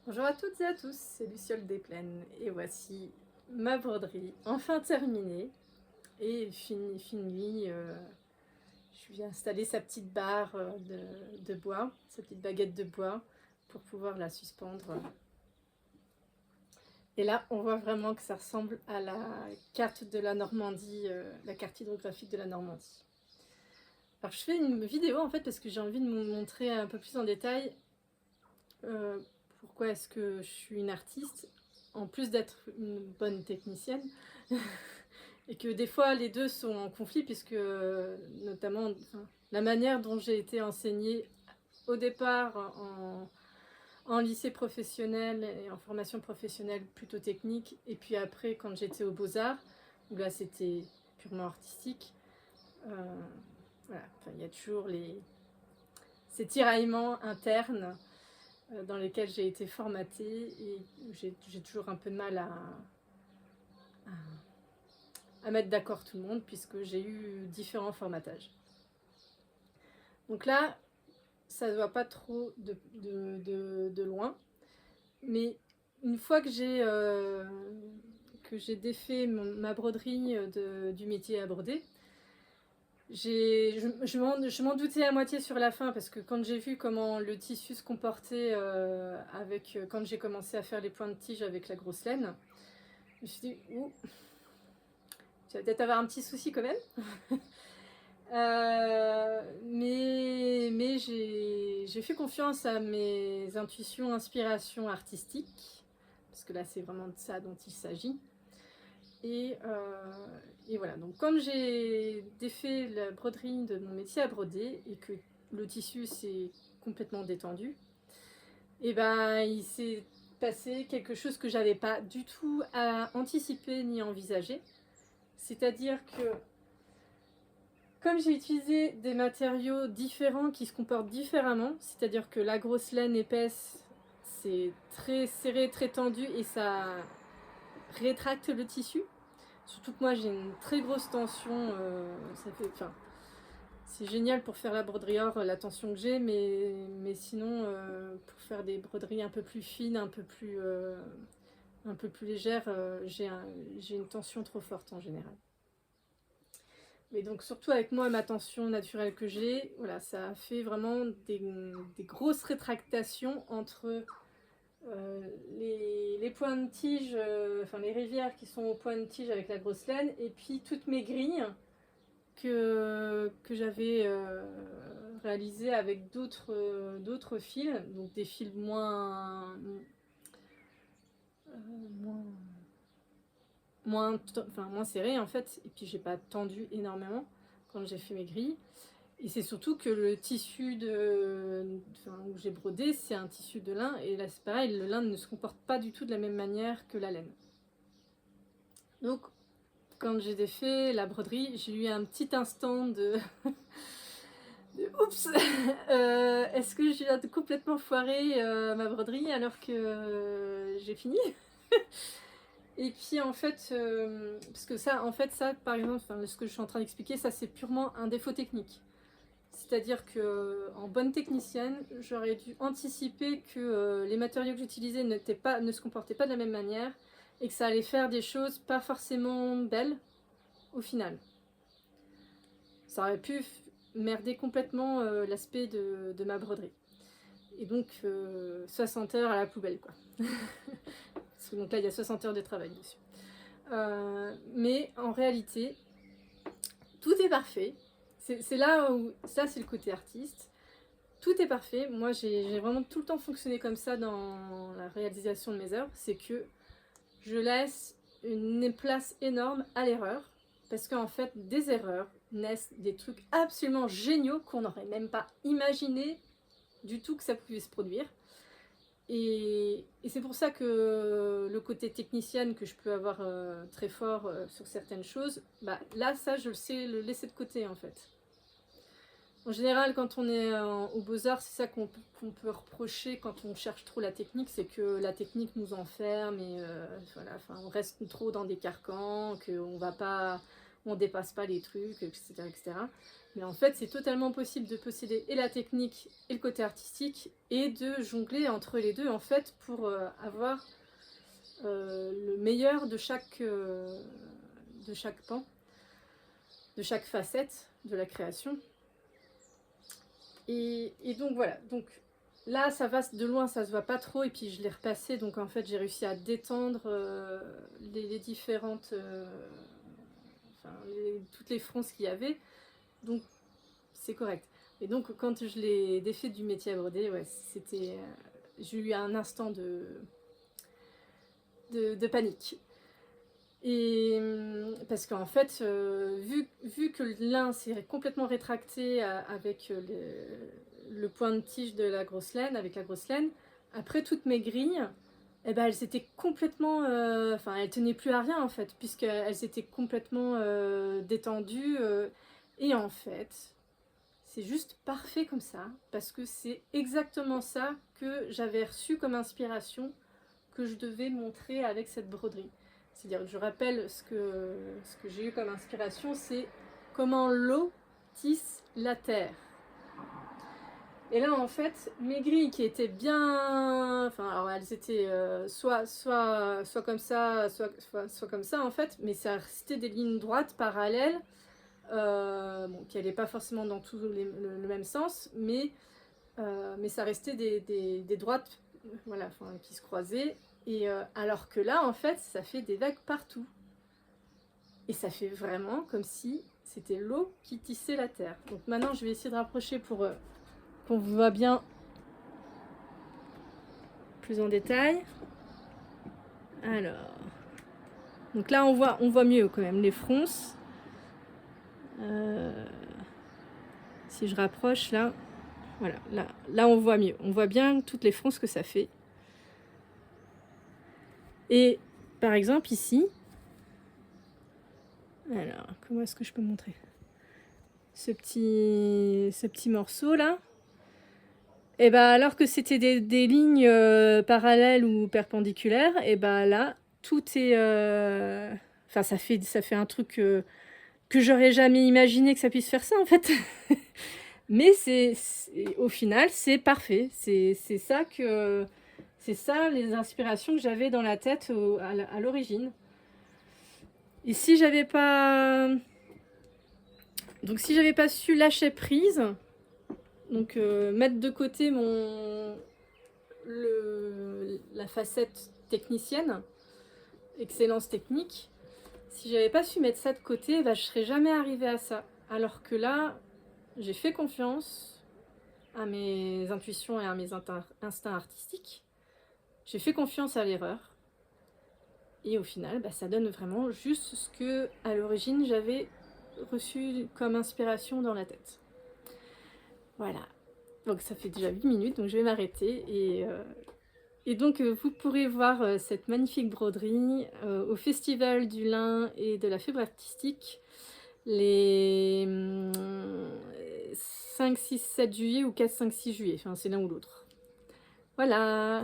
Bonjour à toutes et à tous, c'est Luciole Desplaines et voici ma broderie enfin terminée et finie. Je lui ai installé sa petite barre de bois, sa petite baguette de bois pour pouvoir la suspendre. Et là, on voit vraiment que ça ressemble à la carte de la Normandie, la carte hydrographique de la Normandie. Alors je fais une vidéo en fait parce que j'ai envie de vous montrer un peu plus en détail euh, pourquoi est-ce que je suis une artiste, en plus d'être une bonne technicienne, et que des fois les deux sont en conflit, puisque notamment la manière dont j'ai été enseignée au départ en lycée professionnel et en formation professionnelle plutôt technique, et puis après quand j'étais aux Beaux-Arts, où là c'était purement artistique. Voilà, enfin, il y a toujours ces tiraillements internes dans lesquels j'ai été formatée et j'ai toujours un peu de mal à mettre d'accord tout le monde puisque j'ai eu différents formatages. Donc là, ça ne se voit pas trop de loin, mais une fois que j'ai défait ma broderie du métier à broder, je m'en doutais à moitié sur la fin parce que quand j'ai vu comment le tissu se comportait quand j'ai commencé à faire les points de tige avec la grosse laine, je me suis dit, ouh, tu vas peut-être avoir un petit souci quand même. Mais j'ai fait confiance à mes intuitions, inspirations artistiques, parce que là c'est vraiment de ça dont il s'agit. Et voilà, donc comme j'ai défait la broderie de mon métier à broder et que le tissu s'est complètement détendu, et ben il s'est passé quelque chose que j'avais pas du tout anticipé ni envisagé. C'est-à-dire que comme j'ai utilisé des matériaux différents qui se comportent différemment, c'est-à-dire que la grosse laine épaisse, c'est très serré, très tendu et ça rétracte le tissu. Surtout que moi j'ai une très grosse tension, c'est génial pour faire la broderie or, la tension que j'ai, mais sinon pour faire des broderies un peu plus fines, un peu plus légères, j'ai une tension trop forte en général. Mais donc surtout avec moi, ma tension naturelle que j'ai, voilà, ça a fait vraiment des grosses rétractations entre les points de tige, enfin les rivières qui sont au point de tige avec la grosse laine, et puis toutes mes grilles que j'avais réalisées avec d'autres fils, donc des fils moins, moins serrés en fait, et puis j'ai pas tendu énormément quand j'ai fait mes grilles. Et c'est surtout que le tissu où j'ai brodé, c'est un tissu de lin. Et là, c'est pareil, le lin ne se comporte pas du tout de la même manière que la laine. Donc, quand j'ai défait la broderie, j'ai eu un petit instant de oups, est-ce que j'ai complètement foiré ma broderie alors que j'ai fini. Et puis en fait, parce que ça, par exemple, ce que je suis en train d'expliquer, ça c'est purement un défaut technique. C'est-à-dire que en bonne technicienne, j'aurais dû anticiper que les matériaux que j'utilisais ne se comportaient pas de la même manière et que ça allait faire des choses pas forcément belles au final. Ça aurait pu merder complètement l'aspect de ma broderie. Et donc 60 heures à la poubelle quoi. Parce que donc là il y a 60 heures de travail dessus. Mais en réalité, tout est parfait. C'est là où ça c'est le côté artiste. Tout est parfait. Moi, j'ai vraiment tout le temps fonctionné comme ça dans la réalisation de mes œuvres. C'est que je laisse une place énorme à l'erreur. Parce qu'en fait, des erreurs naissent des trucs absolument géniaux qu'on n'aurait même pas imaginé du tout que ça pouvait se produire. Et c'est pour ça que le côté technicienne que je peux avoir très fort sur certaines choses, bah, là, ça, je le sais le laisser de côté en fait. En général, quand on est aux Beaux-Arts, c'est ça qu'on peut reprocher quand on cherche trop la technique, c'est que la technique nous enferme et voilà, on reste trop dans des carcans, qu'on on dépasse pas les trucs, etc., etc. Mais en fait, c'est totalement possible de posséder et la technique et le côté artistique et de jongler entre les deux en fait pour avoir le meilleur de chaque pan, de chaque facette de la création. Et donc voilà, donc là ça va de loin, ça se voit pas trop, et puis je l'ai repassé, donc en fait j'ai réussi à détendre les différentes, toutes les fronces qu'il y avait, donc c'est correct. Et donc quand je l'ai défait du métier à broder, ouais, c'était, j'ai eu un instant de panique. Et parce qu'en fait, vu que l'un s'est complètement rétracté avec le point de tige de la grosse laine, avec la grosse laine, après toutes mes grilles, eh ben, elles étaient complètement... Enfin, elles tenaient plus à rien en fait, puisqu'elles étaient complètement détendues. Et en fait, c'est juste parfait comme ça, parce que c'est exactement ça que j'avais reçu comme inspiration, que je devais montrer avec cette broderie. C'est-à-dire que je rappelle ce que j'ai eu comme inspiration, c'est comment l'eau tisse la terre. Et là, en fait, mes grilles qui étaient bien... Enfin, alors elles étaient soit comme ça, soit comme ça, en fait, mais ça restait des lignes droites, parallèles, bon, qui n'allaient pas forcément dans tout le même sens, mais ça restait des droites, voilà, enfin, qui se croisaient. Et alors que là, en fait, ça fait des vagues partout. Et ça fait vraiment comme si c'était l'eau qui tissait la terre. Donc maintenant, je vais essayer de rapprocher pour qu'on voit bien plus en détail. Alors, donc là, on voit mieux quand même les fronces. Si je rapproche là, voilà, là on voit mieux. On voit bien toutes les fronces que ça fait. Et par exemple ici, alors comment est-ce que je peux montrer ce petit morceau là, et ben alors que c'était des lignes parallèles ou perpendiculaires, et ben là tout est enfin ça fait un truc que j'aurais jamais imaginé que ça puisse faire ça en fait. Mais au final c'est parfait, c'est ça les inspirations que j'avais dans la tête à l'origine. Et si j'avais pas su lâcher prise, donc mettre de côté la facette technicienne, excellence technique, si j'avais pas su mettre ça de côté, bah, je serais jamais arrivée à ça. Alors que là, j'ai fait confiance à mes intuitions et à mes instincts artistiques. J'ai fait confiance à l'erreur. Et au final, bah, ça donne vraiment juste ce que, à l'origine, j'avais reçu comme inspiration dans la tête. Voilà. Donc ça fait déjà 8 minutes, donc je vais m'arrêter. Et donc vous pourrez voir cette magnifique broderie au Festival du lin et de la fibre artistique les 5, 6, 7 juillet ou 4, 5, 6 juillet. Enfin, c'est l'un ou l'autre. Voilà.